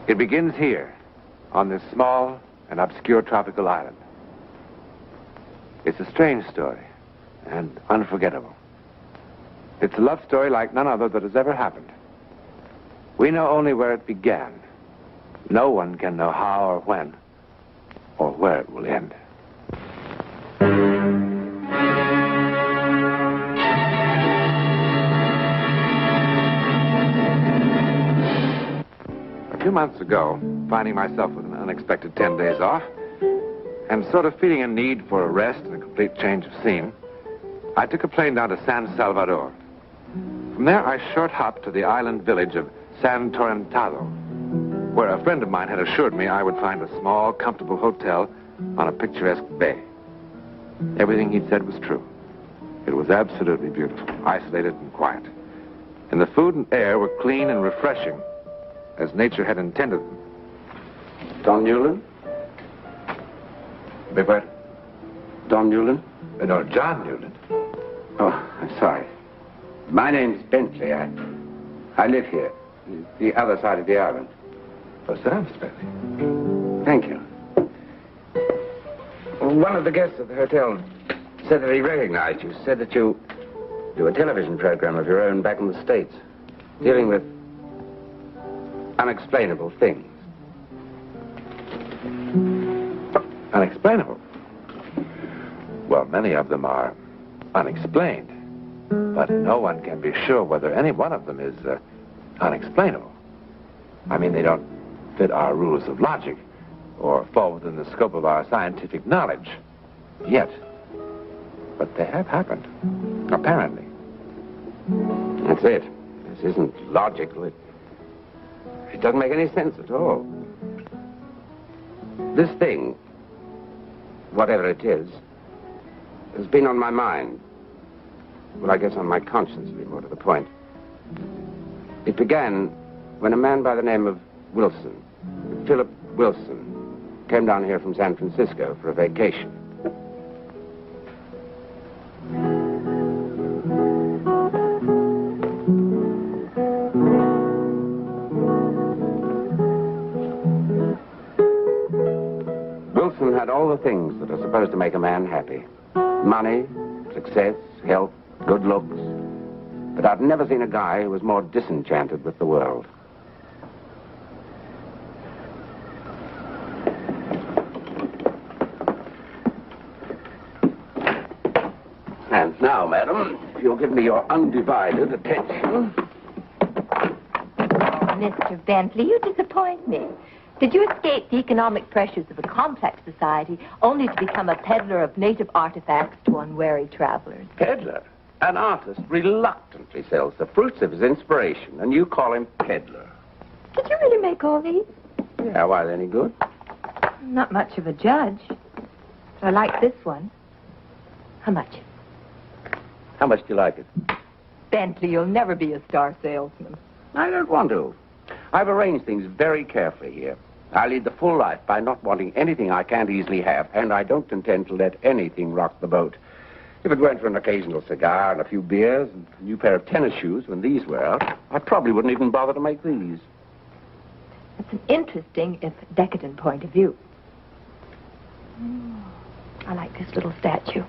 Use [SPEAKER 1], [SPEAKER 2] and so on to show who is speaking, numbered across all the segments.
[SPEAKER 1] It begins here, on this small and obscure tropical island. It's a strange story and unforgettable. It's a love story like none other that has ever happened. We know only where it began. No one can know how or when or where it will end. A few months ago, finding myself with an unexpected 10 days off, and sort of feeling a need for a rest and a complete change of scene, I took a plane down to San Salvador. From there, I short hopped to the island village of San Torrentado, where a friend of mine had assured me I would find a small, comfortable hotel on a picturesque bay. Everything he'd said was true. It was absolutely beautiful, isolated and quiet. And the food and air were clean and refreshing, as nature had intended them.
[SPEAKER 2] John Newland?
[SPEAKER 1] Beg pardon?
[SPEAKER 2] John Newland?
[SPEAKER 1] No, John Newland.
[SPEAKER 2] Oh, I'm sorry. My name's Bentley. I live here, the other side of the island.
[SPEAKER 1] Oh, sit down, Mr. Bentley.
[SPEAKER 2] Thank you. One of the guests at the hotel said that he recognized you, said that you do a television program of your own back in the States, dealing with unexplainable things.
[SPEAKER 1] Unexplainable? Well, many of them are unexplained, but no one can be sure whether any one of them is unexplainable. I mean, they don't fit our rules of logic or fall within the scope of our scientific knowledge yet. But they have happened, apparently.
[SPEAKER 2] That's it. This isn't logical. It doesn't make any sense at all. This thing, whatever it is, has been on my mind. Well, I guess on my conscience, to be more to the point. It began when a man by the name of Wilson, Philip Wilson, came down here from San Francisco for a vacation. Wilson had all the things that are supposed to make a man happy. Money, success, health, good looks. But I've never seen a guy who was more disenchanted with the world. And now, madam, if you'll give me your undivided attention.
[SPEAKER 3] Oh, Mr. Bentley, you disappoint me. Did you escape the economic pressures of a complex society only to become a peddler of native artifacts to unwary travelers?
[SPEAKER 2] Peddler? An artist reluctantly sells the fruits of his inspiration, and you call him peddler.
[SPEAKER 3] Did you really make all these?
[SPEAKER 2] Yeah, why, they any good?
[SPEAKER 3] I'm not much of a judge. But I like this one. How much?
[SPEAKER 2] How much do you like it?
[SPEAKER 3] Bentley, you'll never be a star salesman.
[SPEAKER 2] I don't want to. I've arranged things very carefully here. I lead the full life by not wanting anything I can't easily have, and I don't intend to let anything rock the boat. If it weren't for an occasional cigar and a few beers and a new pair of tennis shoes when these were out, I probably wouldn't even bother to make these.
[SPEAKER 3] That's an interesting, if decadent point of view. I like this little statue.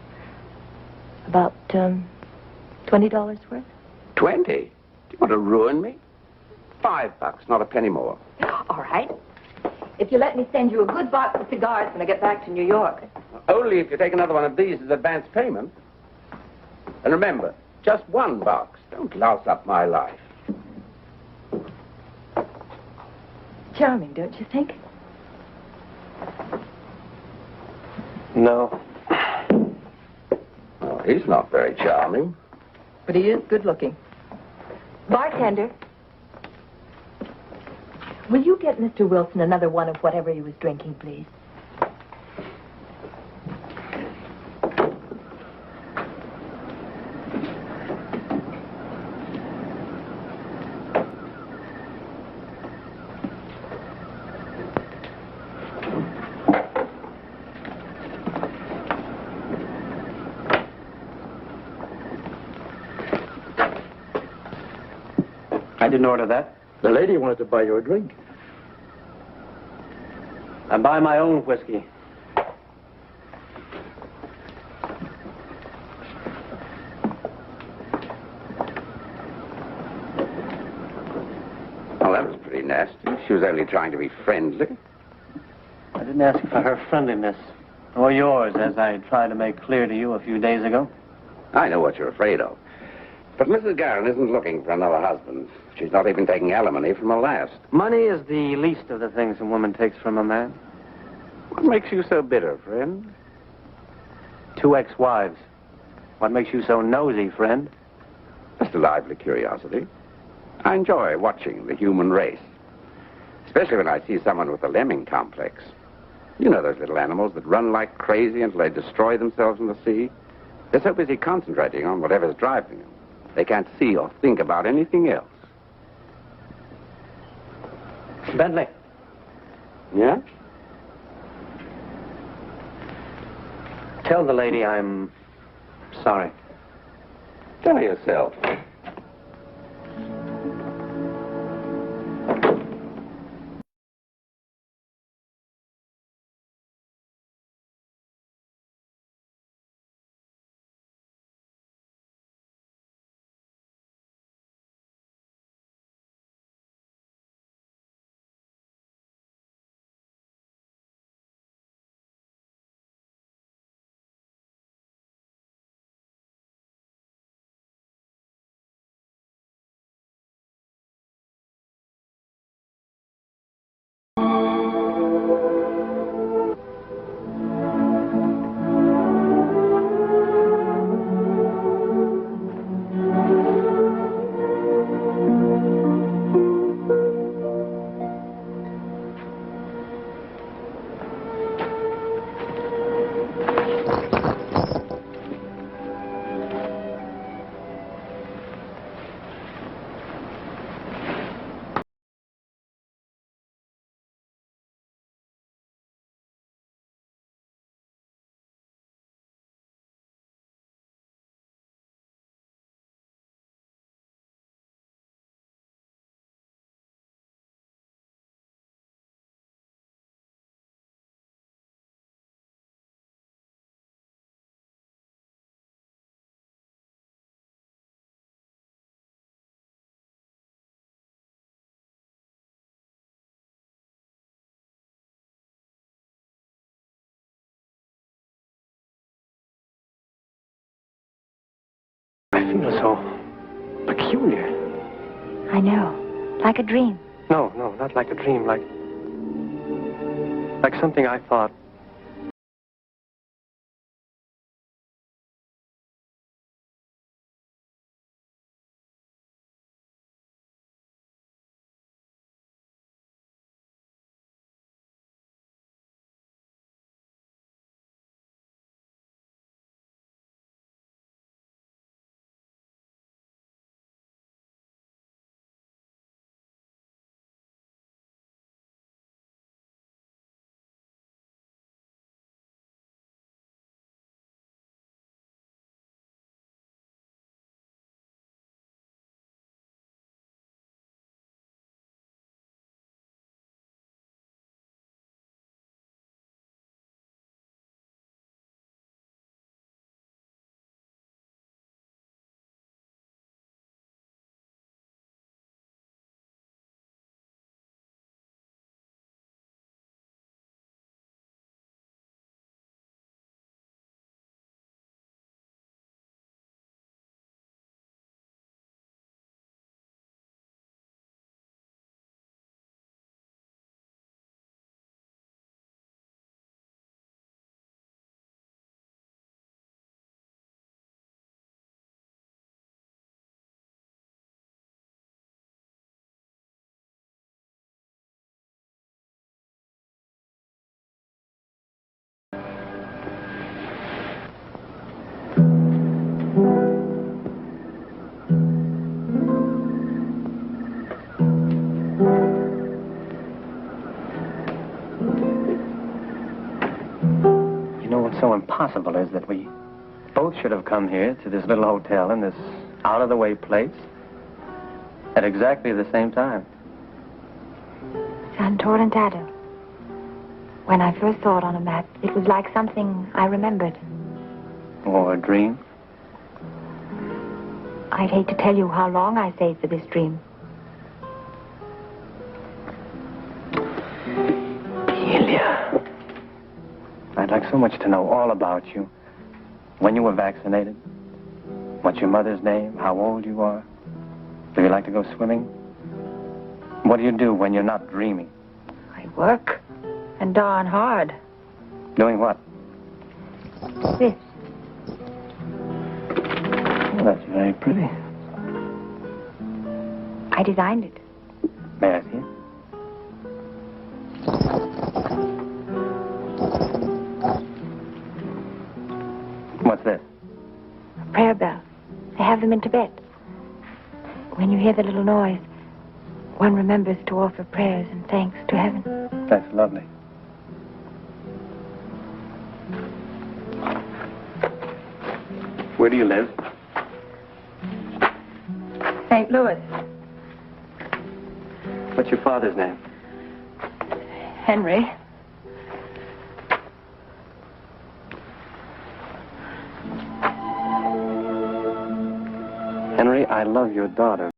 [SPEAKER 3] About, $20 worth?
[SPEAKER 2] 20? Do you want to ruin me? $5, not a penny more.
[SPEAKER 3] All right. If you let me send you a good box of cigars when I get back to New York.
[SPEAKER 2] Only if you take another one of these as advance payment. And remember, just one box. Don't louse up my life.
[SPEAKER 3] Charming, don't you think?
[SPEAKER 2] No. Oh, he's not very charming.
[SPEAKER 3] But he is good looking. Bartender. Will you get Mr. Wilson another one of whatever he was drinking, please?
[SPEAKER 4] I didn't order that. The lady wanted to buy you a drink. I buy my own whiskey.
[SPEAKER 2] Well, that was pretty nasty. She was only trying to be friendly.
[SPEAKER 4] I didn't ask for her friendliness, or yours, as I tried to make clear to you a few days ago.
[SPEAKER 2] I know what you're afraid of. But Mrs. Garron isn't looking for another husband. She's not even taking alimony from her last.
[SPEAKER 4] Money is the least of the things a woman takes from a man.
[SPEAKER 2] What makes you so bitter, friend?
[SPEAKER 4] 2 ex-wives. What makes you so nosy, friend?
[SPEAKER 2] Just a lively curiosity. I enjoy watching the human race. Especially when I see someone with a lemming complex. You know those little animals that run like crazy until they destroy themselves in the sea? They're so busy concentrating on whatever's driving them. They can't see or think about anything else.
[SPEAKER 4] Bentley.
[SPEAKER 2] Yeah?
[SPEAKER 4] Tell the lady I'm sorry.
[SPEAKER 2] Tell yourself.
[SPEAKER 4] I feel so peculiar.
[SPEAKER 3] I know. Like a dream.
[SPEAKER 4] No, not like a dream, like something I thought. What's so impossible is that we both should have come here to this little hotel in this out-of-the-way place at exactly the same time.
[SPEAKER 3] John Newland. When I first saw it on a map, it was like something I remembered.
[SPEAKER 4] Or a dream?
[SPEAKER 3] I'd hate to tell you how long I saved for this dream.
[SPEAKER 4] Delia. I'd like so much to know all about you. When you were vaccinated, what's your mother's name, how old you are. Do you like to go swimming? What do you do when you're not dreaming?
[SPEAKER 3] I work, and darn hard.
[SPEAKER 4] Doing what?
[SPEAKER 3] This.
[SPEAKER 4] Well, that's very pretty.
[SPEAKER 3] I designed it.
[SPEAKER 4] May I see it? What's this?
[SPEAKER 3] A prayer bell. They have them in Tibet. When you hear the little noise, one remembers to offer prayers and thanks to heaven.
[SPEAKER 4] That's lovely. Where do you live?
[SPEAKER 3] St. Louis.
[SPEAKER 4] What's your father's name?
[SPEAKER 3] Henry.
[SPEAKER 4] Henry, I love your daughter.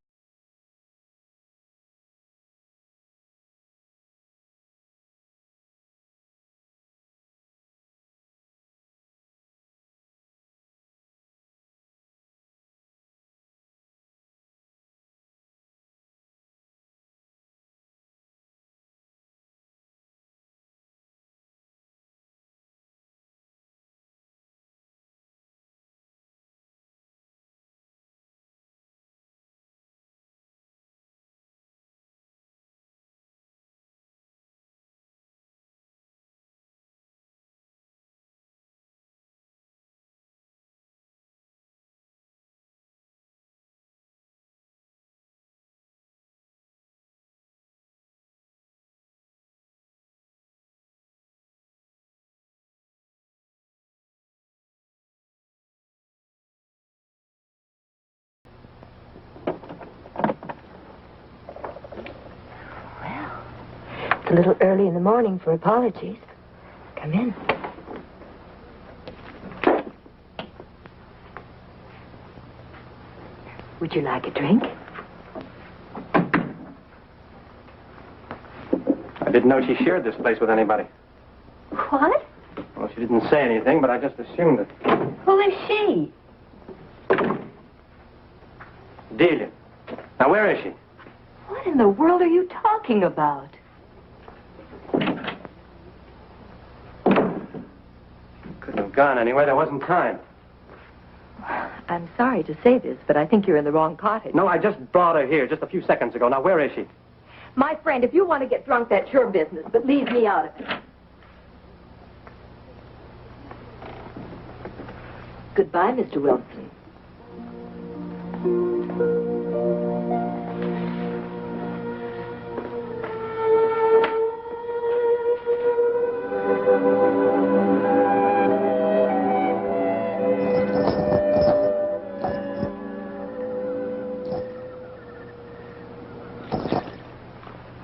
[SPEAKER 3] It's a little early in the morning for apologies. Come in. Would you like a drink?
[SPEAKER 4] I didn't know she shared this place with anybody.
[SPEAKER 3] What?
[SPEAKER 4] Well, she didn't say anything, but I just assumed it.
[SPEAKER 3] Who is she?
[SPEAKER 4] Delia. Now, where is she?
[SPEAKER 3] What in the world are you talking about?
[SPEAKER 4] Couldn't have gone anywhere. There wasn't time.
[SPEAKER 3] I'm sorry to say this, but I think you're in the wrong cottage.
[SPEAKER 4] No, I just brought her here just a few seconds ago. Now, where is she?
[SPEAKER 3] My friend, if you want to get drunk, that's your business, but leave me out of it. Goodbye, Mr. Wilson.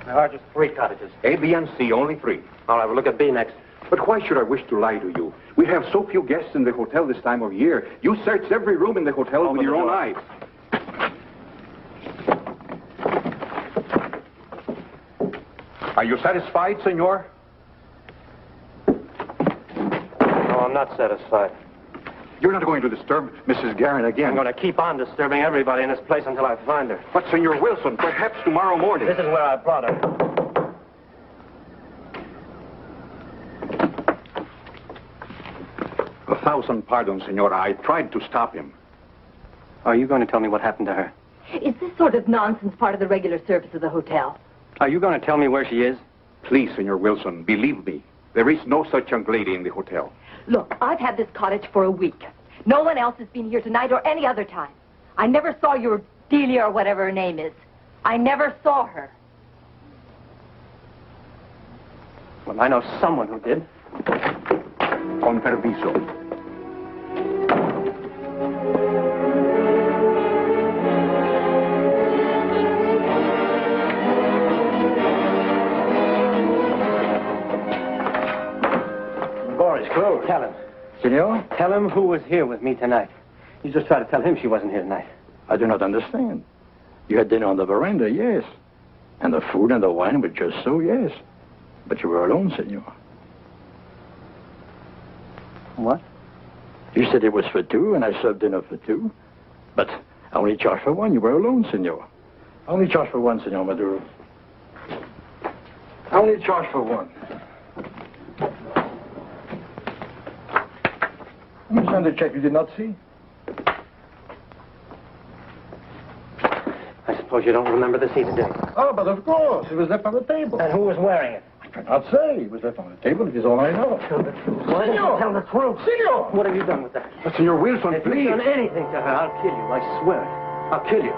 [SPEAKER 4] There are just 3 cottages.
[SPEAKER 5] A, B, and C, only 3.
[SPEAKER 4] All right, we'll look at B next.
[SPEAKER 5] But why should I wish to lie to you? We have so few guests in the hotel this time of year. You searched every room in the hotel with your own eyes. Are you satisfied, senor?
[SPEAKER 4] No, I'm not satisfied.
[SPEAKER 5] You're not going to disturb Mrs. Garrett again.
[SPEAKER 4] I'm going to keep on disturbing everybody in this place until I find her.
[SPEAKER 5] But, Senor Wilson, perhaps tomorrow morning.
[SPEAKER 4] This is where I brought her.
[SPEAKER 5] A thousand pardons, senor. I tried to stop him.
[SPEAKER 4] Are you going to tell me what happened to her?
[SPEAKER 3] Is this sort of nonsense part of the regular service of the hotel?
[SPEAKER 4] Are you going to tell me where she is?
[SPEAKER 5] Please, Senor Wilson, believe me. There is no such young lady in the hotel.
[SPEAKER 3] Look, I've had this cottage for a week. No one else has been here tonight or any other time. I never saw your Delia or whatever her name is. I never saw her.
[SPEAKER 4] Well, I know someone who did.
[SPEAKER 5] Con permiso.
[SPEAKER 4] closed. Tell him.
[SPEAKER 6] Senor?
[SPEAKER 4] Tell him who was here with me tonight. You just tried to tell him she wasn't here tonight.
[SPEAKER 6] I do not understand. You had dinner on the veranda, yes. And the food and the wine were just so, yes. But you were alone, senor.
[SPEAKER 4] What?
[SPEAKER 6] You said it was for two, and I served dinner for two. But I only charged for one. You were alone, senor. I only charged for one, senor Maduro. I only charged for one. You signed the check you did not see?
[SPEAKER 4] I suppose you don't remember the seat today.
[SPEAKER 6] Oh, but of course. It was left on the table.
[SPEAKER 4] And who was wearing it?
[SPEAKER 6] I cannot say. It was left on the table. It is all I know.
[SPEAKER 4] Tell the truth. Why don't you tell the truth?
[SPEAKER 6] Senor!
[SPEAKER 4] What have you done with that?
[SPEAKER 6] But Senor Wilson,
[SPEAKER 4] If
[SPEAKER 6] please.
[SPEAKER 4] you've done anything to her, I'll kill you. I swear it. I'll kill you.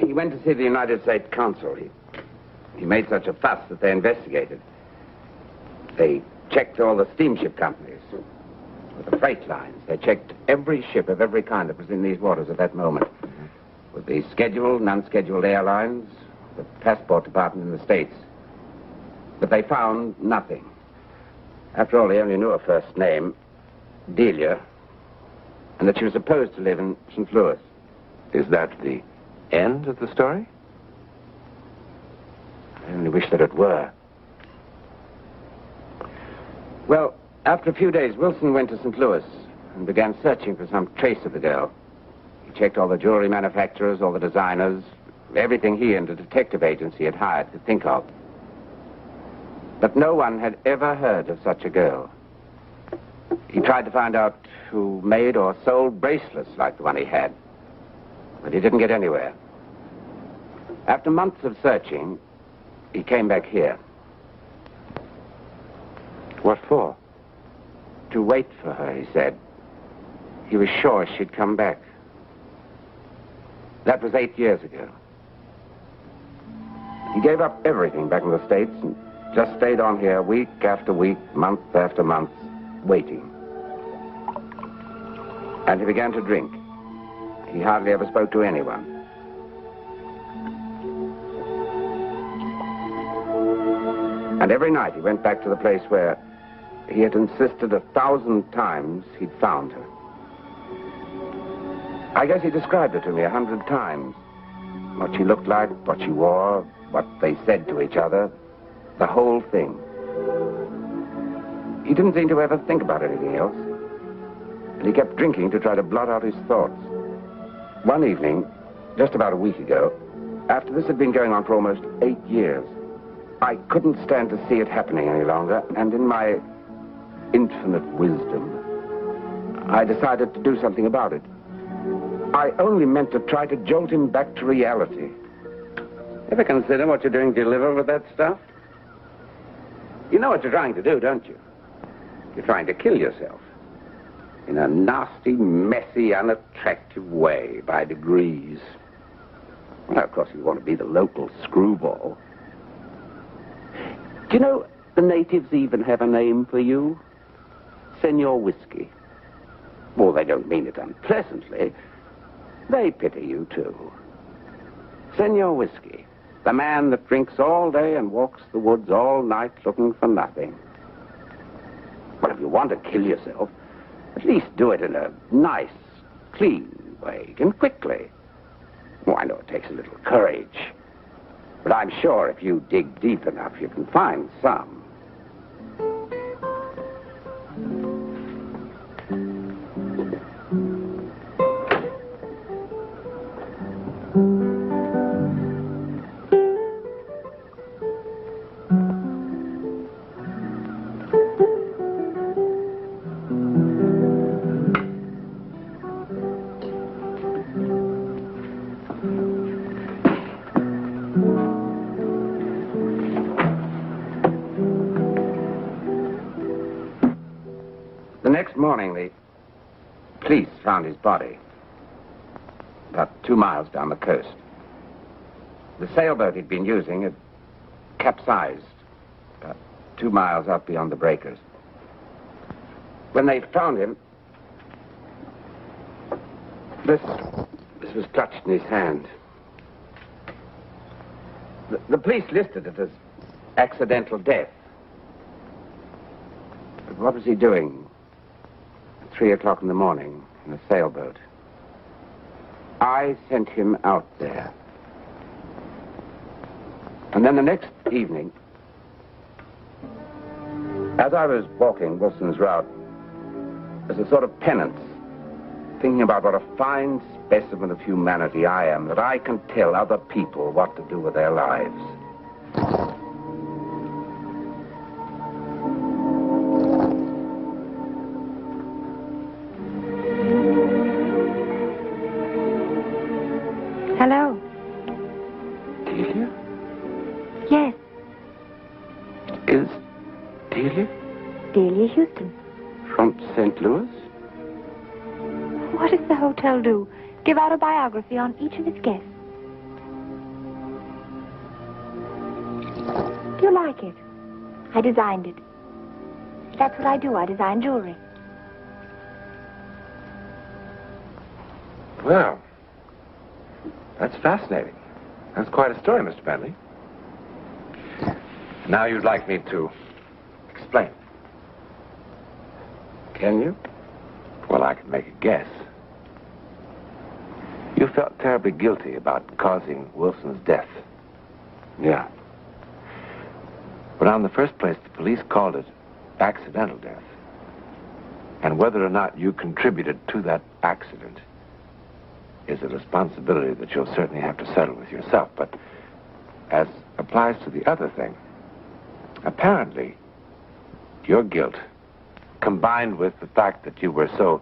[SPEAKER 2] He went to see the United States consul. He made such a fuss that they investigated. They checked all the steamship companies, the freight lines. They checked every ship of every kind that was in these waters at that moment. With the scheduled and unscheduled airlines, the passport department in the States. But they found nothing. After all, they only knew her first name, Delia, and that she was supposed to live in St. Louis.
[SPEAKER 1] Is that the end of the story?
[SPEAKER 2] I only wish that it were. Well, after a few days, Wilson went to St. Louis and began searching for some trace of the girl. He checked all the jewelry manufacturers, all the designers, everything he and the detective agency had hired could think of. But no one had ever heard of such a girl. He tried to find out who made or sold bracelets like the one he had, but he didn't get anywhere. After months of searching, he came back here.
[SPEAKER 1] What for?
[SPEAKER 2] To wait for her, he said. He was sure she'd come back. That was 8 years ago. He gave up everything back in the States and just stayed on here week after week, month after month, waiting. And he began to drink. He hardly ever spoke to anyone. And every night he went back to the place where he had insisted 1,000 times he'd found her. I guess he described her to me 100 times. What she looked like, what she wore, what they said to each other, the whole thing. He didn't seem to ever think about anything else. And he kept drinking to try to blot out his thoughts. One evening, just about a week ago, after this had been going on for almost 8 years, I couldn't stand to see it happening any longer, and in my infinite wisdom, I decided to do something about it. I only meant to try to jolt him back to reality. Ever consider what you're doing to liver with that stuff? You know what you're trying to do, don't you? You're trying to kill yourself. In a nasty, messy, unattractive way, by degrees. Well, of course, you want to be the local screwball. Do you know, the natives even have a name for you? Senor Whiskey. Well, they don't mean it unpleasantly. They pity you, too. Senor Whiskey, the man that drinks all day and walks the woods all night looking for nothing. Well, if you want to kill yourself, at least do it in a nice, clean way, and quickly. Oh, I know it takes a little courage. But I'm sure if you dig deep enough, you can find some. The next morning, the police found his body about 2 miles down the coast. The sailboat he'd been using had capsized about 2 miles out beyond the breakers. When they found him, this was clutched in his hand. The police listed it as accidental death. But what was he doing at 3 o'clock in the morning in a sailboat? I sent him out there. And then the next evening, as I was walking Wilson's route, as a sort of penance, thinking about what a fine specimen of humanity I am, that I can tell other people what to do with their lives.
[SPEAKER 3] Hello.
[SPEAKER 2] Delia?
[SPEAKER 3] Yes,
[SPEAKER 2] Is Delia
[SPEAKER 3] Delia Houston.
[SPEAKER 2] from St. Louis?
[SPEAKER 3] What does the hotel do? Give out a biography on each of its guests. Do you like it? I designed it. That's what I do. I design jewelry.
[SPEAKER 1] Well, that's fascinating. That's quite a story, Mr. Bentley. Now you'd like me to explain.
[SPEAKER 2] Can you?
[SPEAKER 1] Well, I can make a guess. You felt terribly guilty about causing Wilson's death.
[SPEAKER 2] Yeah.
[SPEAKER 1] But in the first place, the police called it accidental death. And whether or not you contributed to that accident is a responsibility that you'll certainly have to settle with yourself. But as applies to the other thing, apparently, your guilt, combined with the fact that you were so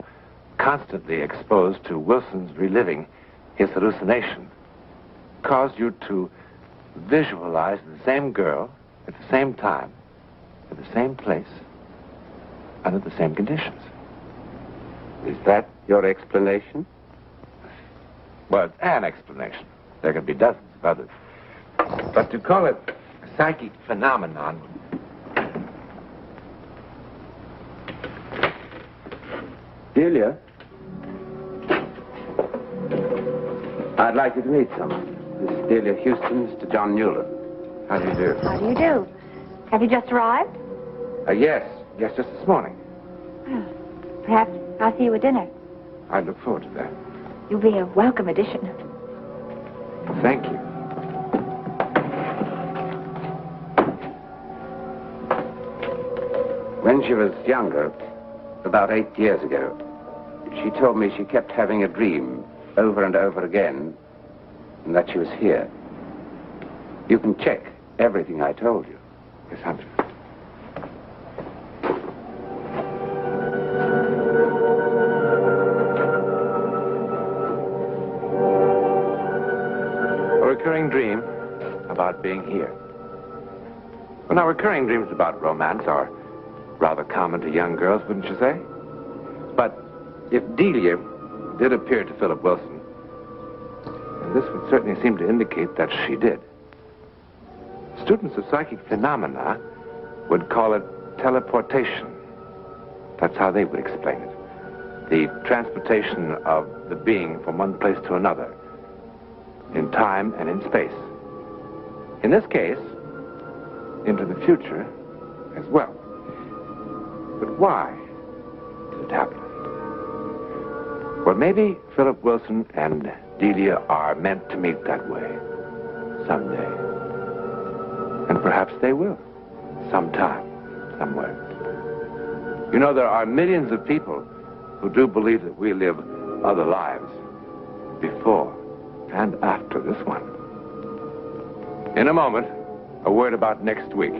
[SPEAKER 1] constantly exposed to Wilson's reliving his hallucination, caused you to visualize the same girl at the same time, at the same place, under the same conditions.
[SPEAKER 2] Is that your explanation?
[SPEAKER 1] Well, it's an explanation. There could be dozens of others. But to call it a psychic phenomenon...
[SPEAKER 2] Delia? I'd like you to meet someone. This is Delia Houston, Mr. John Newland.
[SPEAKER 1] How do you do?
[SPEAKER 3] How do you do? Have you just arrived?
[SPEAKER 1] Yes, just this morning.
[SPEAKER 3] Well, perhaps I'll see you at dinner.
[SPEAKER 1] I look forward to that.
[SPEAKER 3] You'll be a welcome addition.
[SPEAKER 1] Thank you.
[SPEAKER 2] When she was younger, about 8 years ago, she told me she kept having a dream over and over again, and that she was here. You can check everything I told you.
[SPEAKER 1] Yes, Hunter. A recurring dream about being here. Well, now, recurring dreams about romance are rather common to young girls, wouldn't you say? But if Delia did appear to Philip Wilson, this would certainly seem to indicate that she did. Students of psychic phenomena would call it teleportation. That's how they would explain it. The transportation of the being from one place to another, in time and in space. In this case, into the future as well. But why did it happen? Well, maybe Philip Wilson and Delia are meant to meet that way someday. And perhaps they will, sometime, somewhere. You know, there are millions of people who do believe that we live other lives before and after this one. In a moment, a word about next week.